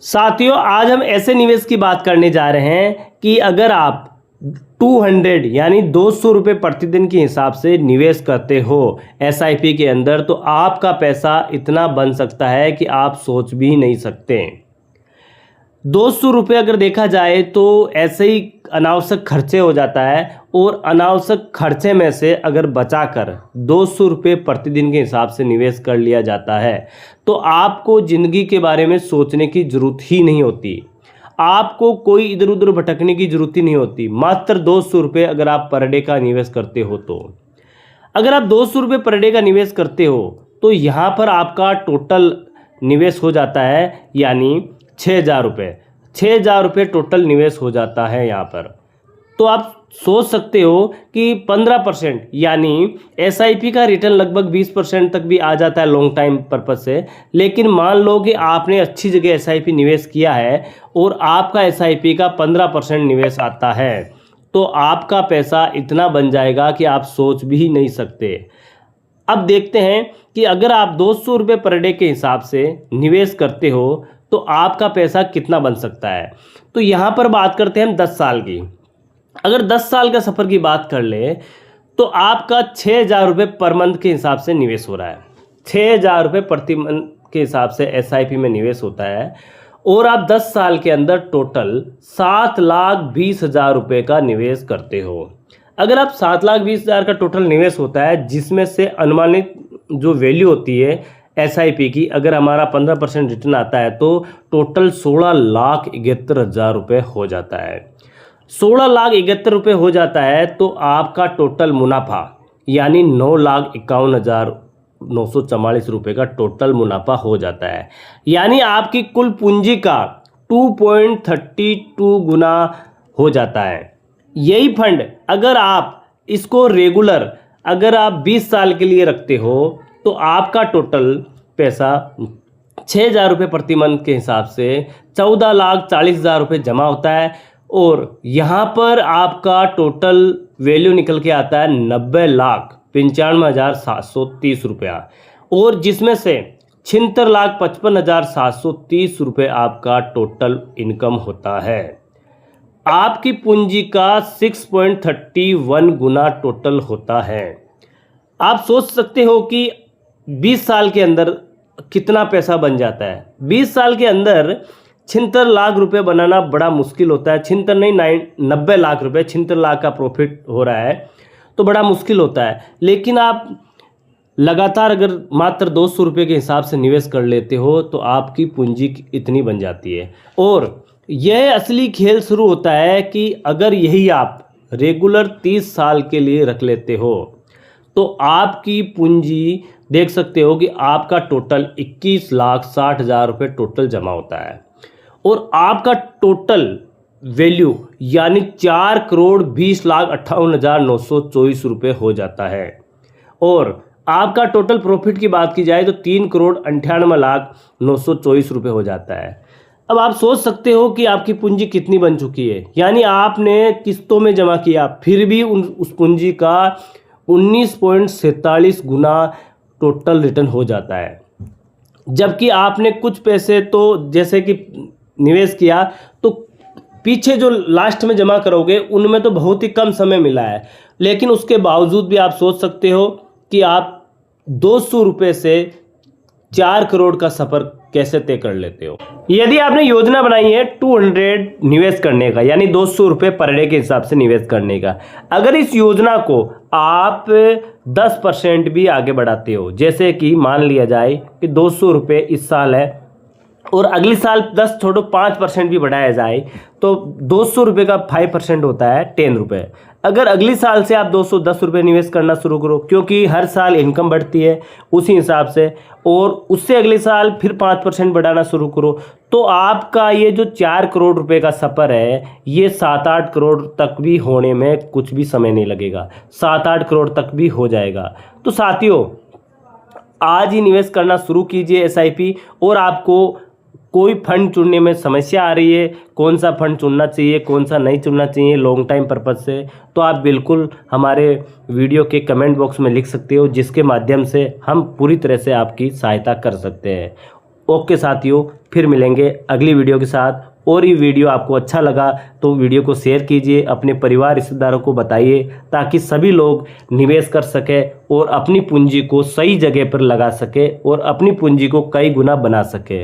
साथियों, आज हम ऐसे निवेश की बात करने जा रहे हैं कि अगर आप 200 यानी 200 रुपये प्रतिदिन के हिसाब से निवेश करते हो एसआईपी के अंदर, तो आपका पैसा इतना बन सकता है कि आप सोच भी नहीं सकते। 200 रुपये अगर देखा जाए तो ऐसे ही अनावश्यक खर्चे हो जाता है, और अनावश्यक खर्चे में से अगर बचाकर 200 रुपये प्रतिदिन के हिसाब से निवेश कर लिया जाता है तो आपको ज़िंदगी के बारे में सोचने की ज़रूरत ही नहीं होती। आपको कोई इधर उधर भटकने की ज़रूरत ही नहीं होती। मात्र 200 रुपये अगर आप पर डे का निवेश करते हो तो अगर आप 200 रुपये पर डे का निवेश करते हो तो यहाँ पर आपका टोटल निवेश हो जाता है यानी 6,000 रुपये। 6,000 रुपये टोटल निवेश हो जाता है यहाँ पर। तो आप सोच सकते हो कि 15% यानी एसआईपी का रिटर्न लगभग 20% तक भी आ जाता है लॉन्ग टाइम पर्पज से। लेकिन मान लो कि आपने अच्छी जगह एसआईपी निवेश किया है और आपका एसआईपी का 15% निवेश आता है, तो आपका पैसा इतना बन जाएगा कि आप सोच भी नहीं सकते। अब देखते हैं कि अगर आप 200 रुपये पर डे के हिसाब से निवेश करते हो तो आपका पैसा कितना बन सकता है। तो यहाँ पर बात करते हैं हम 10 साल की। अगर 10 साल का सफ़र की बात कर ले तो आपका 6,000 रुपये पर मंथ के हिसाब से निवेश हो रहा है। 6,000 रुपये प्रति मंथ के हिसाब से एसआईपी में निवेश होता है, और आप 10 साल के अंदर टोटल 7,20,000 रुपये का निवेश करते हो। अगर आप 7,20,000 का टोटल निवेश होता है, जिसमें से अनुमानित जो वैल्यू होती है एसआईपी की, अगर हमारा 15% रिटर्न आता है तो टोटल 16,71,000 रुपये हो जाता है। 16,71,000 रुपये हो जाता है तो आपका टोटल मुनाफा यानी 9,51,944 रुपये का टोटल मुनाफा हो जाता है। यानी आपकी कुल पूंजी का 2.32 गुना हो जाता है। यही फंड अगर आप इसको रेगुलर अगर आप 20 साल के लिए रखते हो तो आपका टोटल पैसा 6,000 रुपये प्रति मंथ के हिसाब से 14,40,000 रुपये जमा होता है, और यहाँ पर आपका टोटल वैल्यू निकल के आता है 90,95,730 रुपया, और जिसमें से 76,55,730 रुपये आपका टोटल इनकम होता है। आपकी पूंजी का 6.31 गुना टोटल होता है। आप सोच सकते हो कि 20 साल के अंदर कितना पैसा बन जाता है। 20 साल के अंदर 76 लाख रुपए बनाना बड़ा मुश्किल होता है। 76 नहीं 90 लाख रुपए, 76 लाख का प्रॉफिट हो रहा है तो बड़ा मुश्किल होता है। लेकिन आप लगातार अगर मात्र 200 रुपये के हिसाब से निवेश कर लेते हो तो आपकी पूंजी इतनी बन जाती है। और यह असली खेल शुरू होता है कि अगर यही आप रेगुलर 30 साल के लिए रख लेते हो तो आपकी पूंजी देख सकते हो कि आपका टोटल 21,60,000 रुपये टोटल जमा होता है, और आपका टोटल वैल्यू यानी 4,20,58,924 रुपये हो जाता है। और आपका टोटल प्रॉफिट की बात की जाए तो 3,98,0924 रुपये हो जाता है। अब आप सोच सकते हो कि आपकी पूंजी कितनी बन चुकी है। यानी आपने किस्तों में जमा किया फिर भी उस पूंजी का 19.47 गुना टोटल रिटर्न हो जाता है। जबकि आपने कुछ पैसे तो जैसे कि निवेश किया तो पीछे जो लास्ट में जमा करोगे उनमें तो बहुत ही कम समय मिला है, लेकिन उसके बावजूद भी आप सोच सकते हो कि आप 200 रुपये से 4 करोड़ का सफ़र कैसे तय कर लेते हो। यदि आपने योजना बनाई है 200 निवेश करने का यानी 200 रुपये पर डे के हिसाब से निवेश करने का, अगर इस योजना को आप 10% भी आगे बढ़ाते हो, जैसे कि मान लिया जाए कि 200 रुपये इस साल है और अगले साल 10 छोड़ो 5% भी बढ़ाया जाए तो 200 रुपये का 5% होता है 10 रुपये। अगर अगले साल से आप 210 रुपये निवेश करना शुरू करो, क्योंकि हर साल इनकम बढ़ती है उसी हिसाब से, और उससे अगले साल फिर 5% बढ़ाना शुरू करो, तो आपका ये जो 4 करोड़ रुपए का सफ़र है ये 7-8 करोड़ तक भी होने में कुछ भी समय नहीं लगेगा। 7-8 करोड़ तक भी हो जाएगा। तो साथियों, आज ही निवेश करना शुरू कीजिए एसआईपी। और आपको कोई फंड चुनने में समस्या आ रही है, कौन सा फंड चुनना चाहिए कौन सा नहीं चुनना चाहिए लॉन्ग टाइम पर्पज़ से, तो आप बिल्कुल हमारे वीडियो के कमेंट बॉक्स में लिख सकते हो, जिसके माध्यम से हम पूरी तरह से आपकी सहायता कर सकते हैं। ओके साथियों, फिर मिलेंगे अगली वीडियो के साथ। और ये वीडियो आपको अच्छा लगा तो वीडियो को शेयर कीजिए, अपने परिवार रिश्तेदारों को बताइए, ताकि सभी लोग निवेश कर सके और अपनी पूंजी को सही जगह पर लगा सके और अपनी पूंजी को कई गुना बना सके।